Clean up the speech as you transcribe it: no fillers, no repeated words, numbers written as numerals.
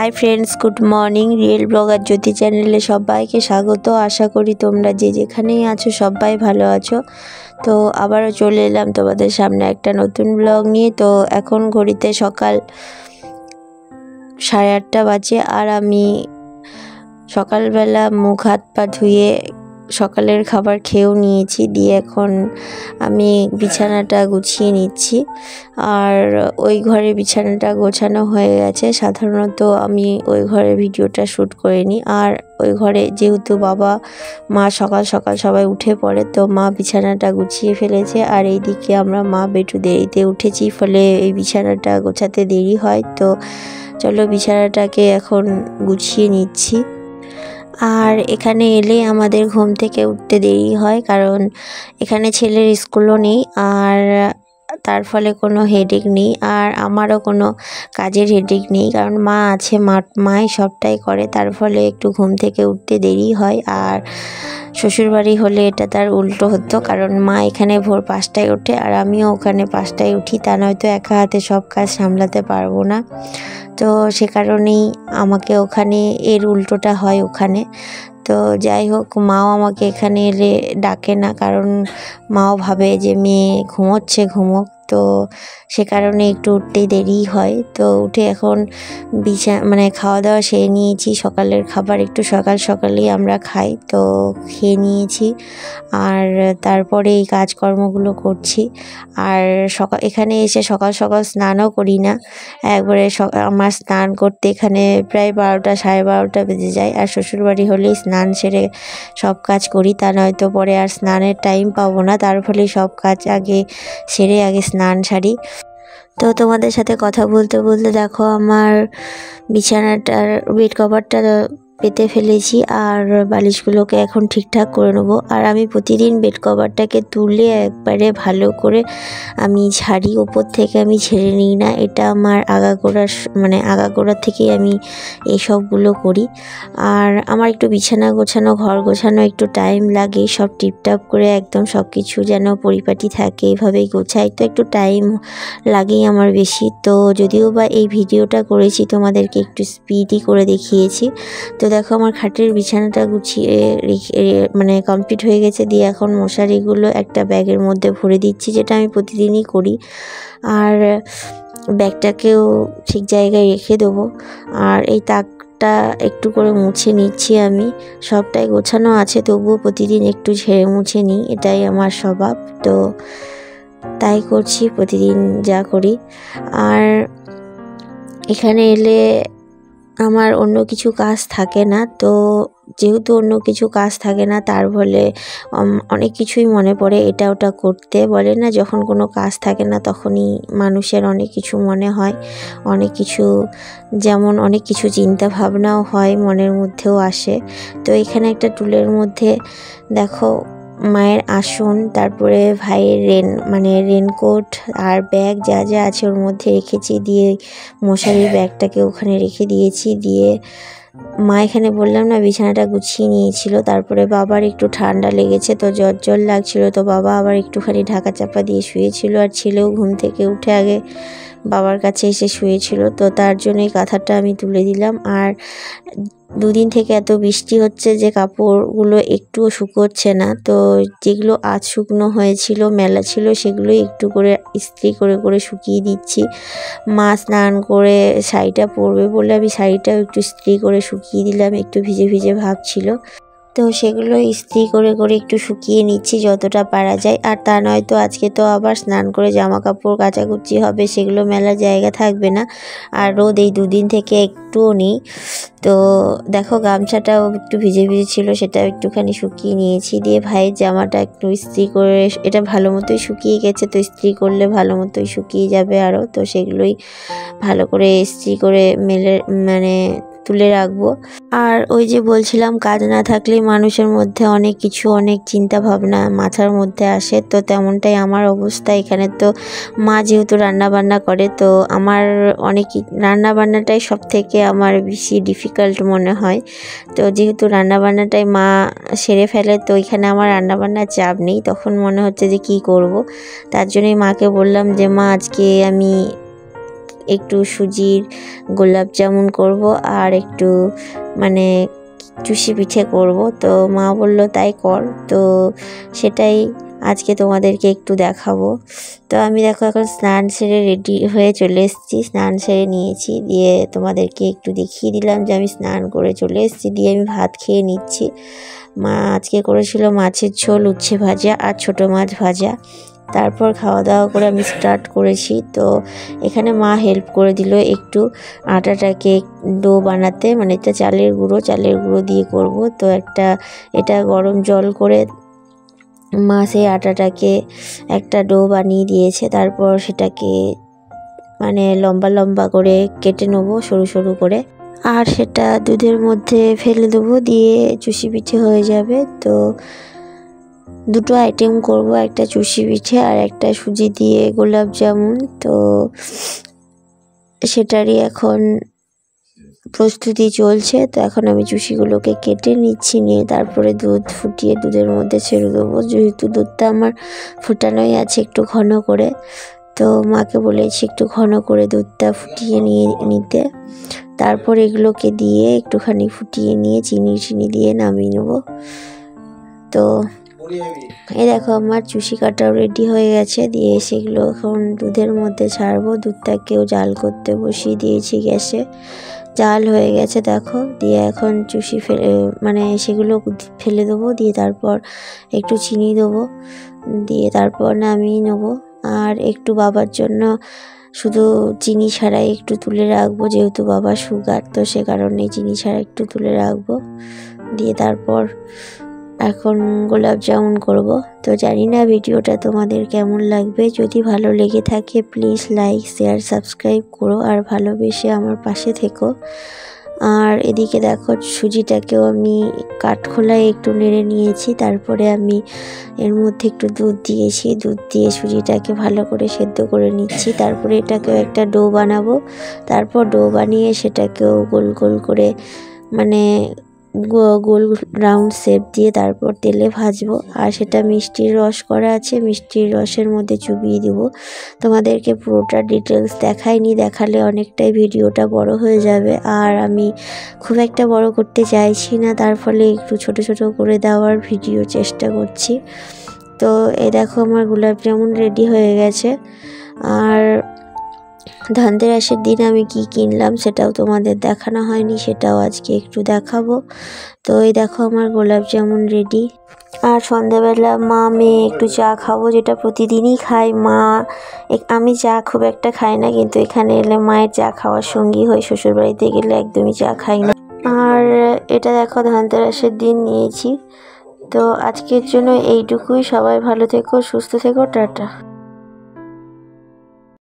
High friends, good morning. Real blogger Jyoti চ্যানেলে সবাইকে স্বাগত। আশা করি তোমরা যে যেখানেই আছো সবাই ভালো আছো। তো আবারও চলে এলাম তোমাদের সামনে একটা নতুন ব্লগ নিয়ে। তো এখন ঘড়িতে সকাল 8:30 বাজে, আর আমি সকালবেলা মুখ হাত পা ধুয়ে সকালের খাবার খেয়েও নিয়েছি। দিয়ে এখন আমি বিছানাটা গুছিয়ে নিচ্ছি। আর ওই ঘরে বিছানাটা গোছানো হয়ে গেছে। সাধারণত আমি ওই ঘরে ভিডিওটা শ্যুট করিনি। আর ওই ঘরে যেহেতু বাবা মা সকাল সকাল সবাই উঠে পড়ে, তো মা বিছানাটা গুছিয়ে ফেলেছে। আর এইদিকে আমরা মা একটু দেরিতে উঠেছি, ফলে এই বিছানাটা গোছাতে দেরি হয়। তো চলো বিছানাটাকে এখন গুছিয়ে নিচ্ছি। আর এখানে এলে আমাদের ঘুম থেকে উঠতে দেরি হয়, কারণ এখানে ছেলের স্কুলও নেই, আর তার ফলে কোনো হেডেক নেই। আর আমারও কোনো কাজের হেডেক নেই, কারণ মা আছে, মাই সবটাই করে। তার ফলে একটু ঘুম থেকে উঠতে দেরি হয়। আর শ্বশুরবাড়ি হলে এটা তার উল্টো হতো, কারণ মা এখানে ভোর 5টায় ওঠে আর আমিও ওখানে 5টায় উঠি। তা নয়তো একা হাতে সব কাজ সামলাতে পারবো না। তো সে কারণেই আমাকে ওখানে এর উল্টোটা হয় ওখানে। তো যাই হোক, মাও আমাকে এখানে এলে ডাকে না, কারণ মাও ভাবে যে মেয়ে ঘুমোচ্ছে, ঘুমোক। তো সে কারণে একটু উঠতেই দেরি হয়। তো উঠে এখন খাওয়া দাওয়া সেরে নিয়েছি। সকালের খাবার একটু সকালেই আমরা খাই, তো খেয়ে নিয়েছি। আর তারপরে এই কাজকর্মগুলো করছি। আর এখানে এসে সকাল সকাল স্নানও করি না একবারে। আমার স্নান করতে এখানে প্রায় 12টা 12:30 বেজে যায়। আর শ্বশুরবাড়ি হলেই স্নান সেরে সব কাজ করি, তা নয়তো পরে আর স্নানের টাইম পাবো না। তার ফলে সব কাজ আগে সেরে আগে স্নান সারি। তো তোমাদের সাথে কথা বলতে বলতে দেখো আমার বিছানাটার বেড কভারটা পেতে ফেলেছি, আর বালিশগুলোকে এখন ঠিকঠাক করে নেবো। আর আমি প্রতিদিন বেড কভারটাকে তুলে একবারে ভালো করে আমি ঝাড়ি, ওপর থেকে আমি ঝেড়ে নিই না। এটা আমার আগাগোড়া থেকেই আমি এইসবগুলো করি। আর আমার একটু বিছানা গোছানো, ঘর গোছানো একটু টাইম লাগে। সব টিপটাপ করে একদম সব কিছু যেন পরিপাটি থাকে, এইভাবেই গোছাই। তো একটু টাইম লাগেই আমার বেশি। তো যদিও বা এই ভিডিওটা করেছি তোমাদেরকে একটু স্পিডই করে দেখিয়েছি। তো দেখো আমার খাটের বিছানাটা গুছিয়ে কমপ্লিট হয়ে গেছে। দিয়ে এখন মশারিগুলো একটা ব্যাগের মধ্যে ভরে দিচ্ছি, যেটা আমি প্রতিদিনই করি। আর ব্যাগটাকেও ঠিক জায়গায় রেখে দেবো। আর এই তাকটা একটু করে মুছে নিচ্ছি আমি। সবটাই গোছানো আছে, তবুও প্রতিদিন একটু ঝেড়ে মুছে নিই, এটাই আমার স্বভাব। তো তাই করছি প্রতিদিন যা করি। আর এখানে এলে আমার অন্য কিছু কাজ থাকে না। তো যেহেতু অন্য কিছু কাজ থাকে না, তার ফলে অনেক কিছুই মনে পড়ে এটা ওটা করতে। বলে না, যখন কোনো কাজ থাকে না তখনই মানুষের অনেক কিছু মনে হয়, অনেক কিছু চিন্তা ভাবনাও হয়, মনের মধ্যেও আসে। তো এখানে একটা টুলের মধ্যে দেখো মায়ের আসন, তারপরে ভাইয়ের রেনকোট আর ব্যাগ যা যা আছে ওর মধ্যে রেখেছি। দিয়ে মশারির ব্যাগটাকে ওখানে রেখে দিয়েছি। দিয়ে মা এখানে বললাম না বিছানাটা গুছিয়ে নিয়েছিল। তারপরে বাবার একটু ঠান্ডা লেগেছে, তো জ্বর লাগছিল। তো বাবা আবার একটুখানি ঢাকা চাপা দিয়ে শুয়েছিল, আর ছেলেও ঘুম থেকে উঠে আগে বাবার কাছে এসে শুয়েছিল। তো তার জন্যই কাঁথাটা আমি তুলে দিলাম। আর দুদিন থেকে এত বৃষ্টি হচ্ছে যে কাপড়গুলো একটুও শুকোচ্ছে না। তো যেগুলো আজ শুকনো হয়েছিল, মেলা ছিল, সেগুলোই একটু করে ইস্ত্রি করে করে শুকিয়ে দিচ্ছি। মা স্নান করে শাড়িটা পরবে বলে আমি শাড়িটাও একটু ইস্ত্রি করে শুকিয়ে দিলাম, একটু ভিজে ভিজে ভাব ছিল। তো সেগুলো ইস্ত্রি করে করে একটু শুকিয়ে নিচ্ছি যতটা পারা যায়। আর তা নয়তো আজকে তো আবার স্নান করে জামা কাপড় কাচাকুচি হবে, সেগুলো মেলার জায়গা থাকবে না। আর রোদ এই দুদিন থেকে একটুও নেই। তো দেখো গামছাটাও একটু ভিজে ভিজে ছিল, সেটাও একটুখানি শুকিয়ে নিয়েছি। দিয়ে ভাইয়ের জামাটা একটু ইস্ত্রি করে, এটা ভালো মতোই শুকিয়ে গেছে, তো ইস্ত্রি করলে ভালো মতোই শুকিয়ে যাবে আরও। তো সেগুলোই ভালো করে ইস্ত্রি করে তুলে রাখবো। আর ওই যে বলছিলাম, কাজ না থাকলে মানুষের মধ্যে অনেক চিন্তা ভাবনা মাথার মধ্যে আসে। তো তেমনটাই আমার অবস্থা এখানে। তো মা যেহেতু রান্নাবান্না করে, তো আমার রান্নাবান্নাটাই সব থেকে আমার বেশি ডিফিকাল্ট মনে হয়। তো যেহেতু রান্নাবান্নাটাই মা সেরে ফেলে, তো এখানে আমার রান্নাবান্নার চাপ নেই। তখন মনে হচ্ছে যে কি করব। তার জন্যই মাকে বললাম যে মা আজকে আমি একটু সুজির গোলাপ জামুন করব আর একটু মানে চুষি পিঠে করব। তো মা বলল তাই কর, তো সেটাই আজকে তোমাদেরকে একটু দেখাবো। তো আমি দেখো এখন স্নান সেরে রেডি হয়ে চলে এসেছি, স্নান সেরে নিয়েছি, দিয়ে তোমাদেরকে একটু দেখিয়ে দিলাম যে আমি স্নান করে চলে এসেছি, দিয়ে আমি ভাত খেয়ে নিচ্ছি। মা আজকে করেছিল মাছের ঝোল, উচ্ছে ভাজা আর ছোটো মাছ ভাজা। তারপর খাওয়া দাওয়া করে আমি স্টার্ট করেছি। তো এখানে মা হেল্প করে দিল একটু আটাটাকে ডো বানাতে, মানে এটা চালের গুঁড়ো দিয়ে করব। তো এটা গরম জল করে মা সেই আটাটাকে একটা ডো বানিয়ে দিয়েছে। তারপর সেটাকে মানে লম্বা লম্বা করে কেটে নেবো সরু সরু করে, আর সেটা দুধের মধ্যে ফেলে দেবো, দিয়ে চুষি পিঠে হয়ে যাবে। তো দুটো আইটেম করব, একটা চুষি পিঠে আর একটা সুজি দিয়ে গোলাপ জামুন। তো সেটারই এখন প্রস্তুতি চলছে। তো এখন আমি চুষিগুলোকে কেটে নিচ্ছি, নিয়ে তারপরে দুধ ফুটিয়ে দুধের মধ্যে ছেড়ে দেবো, যেহেতু দুধটা আমার ফুটানোই আছে একটু ঘন করে। তো মাকে বলেছি একটু ঘন করে দুধটা ফুটিয়ে নিতে। তারপর এগুলোকে দিয়ে একটুখানি ফুটিয়ে নিয়ে চিনি দিয়ে নামিয়ে নেব। তো এই দেখো আমার চুষি কাটাও রেডি হয়ে গেছে, দিয়ে সেগুলো এখন দুধের মধ্যে ছাড়বো। দুধটাকেও জাল করতে বসিয়ে দিয়েছি গ্যাসে, জাল হয়ে গেছে দেখো। দিয়ে এখন চুষি মানে সেগুলো ফেলে দেবো, দিয়ে তারপর একটু চিনি দেবো, দিয়ে তারপর নামিয়ে নেবো। আর একটু বাবার জন্য শুধু চিনি ছাড়াই একটু তুলে রাখবো, যেহেতু বাবা সুগার, তো সে কারণে চিনি ছাড়া একটু তুলে রাখবো। দিয়ে তারপর এখন গোলাপ জামুন করব। তো জানি না ভিডিওটা তোমাদের কেমন লাগবে, যদি ভালো লেগে থাকে প্লিজ লাইক শেয়ার সাবস্ক্রাইব করো, আর ভালোবেসে আমার পাশে থেকো। আর এদিকে দেখো সুজিটাকেও আমি কাঠখোলায় একটু নেড়ে নিয়েছি, তারপরে আমি এর মধ্যে একটু দুধ দিয়েছি, দুধ দিয়ে সুজিটাকে ভালো করে সেদ্ধ করে নিচ্ছি। তারপরে এটাকেও একটা ডো বানাবো, তারপর ডো বানিয়ে সেটাকেও গোল গোল করে মানে গোল রাউন্ড শেপ দিয়ে তারপর তেলে ভাজবো। আর সেটা মিষ্টির রস করা আছে, মিষ্টির রসের মধ্যে চুবিয়ে দিব। তোমাদেরকে পুরোটা ডিটেলস দেখাইনি, দেখালে অনেকটাই ভিডিওটা বড় হয়ে যাবে, আর আমি খুব একটা বড় করতে চাইছি না, তার ফলে একটু ছোট ছোট করে দেওয়ার ভিডিও চেষ্টা করছি। তো এই দেখো আমার গোলাপ জামুন রেডি হয়ে গেছে। আর ধনতেরাসের দিন আমি কি কিনলাম সেটাও তোমাদের দেখানো হয়নি, সেটাও আজকে একটু দেখাবো। তো এই দেখো আমার গোলাপ জামুন রেডি। আর সন্ধ্যাবেলা মা মেয়ে একটু চা খাবো, যেটা প্রতিদিনই খাই মা। আমি চা খুব একটা খাই না, কিন্তু এখানে এলে মায়ের চা খাওয়ার সঙ্গী হই, শ্বশুরবাড়িতে গেলে একদমই চা খাই না। আর এটা দেখো ধনতেরাসের দিন নিয়েছি। তো আজকের জন্য এইটুকুই, সবাই ভালো থেকো, সুস্থ থেকো, টাটা।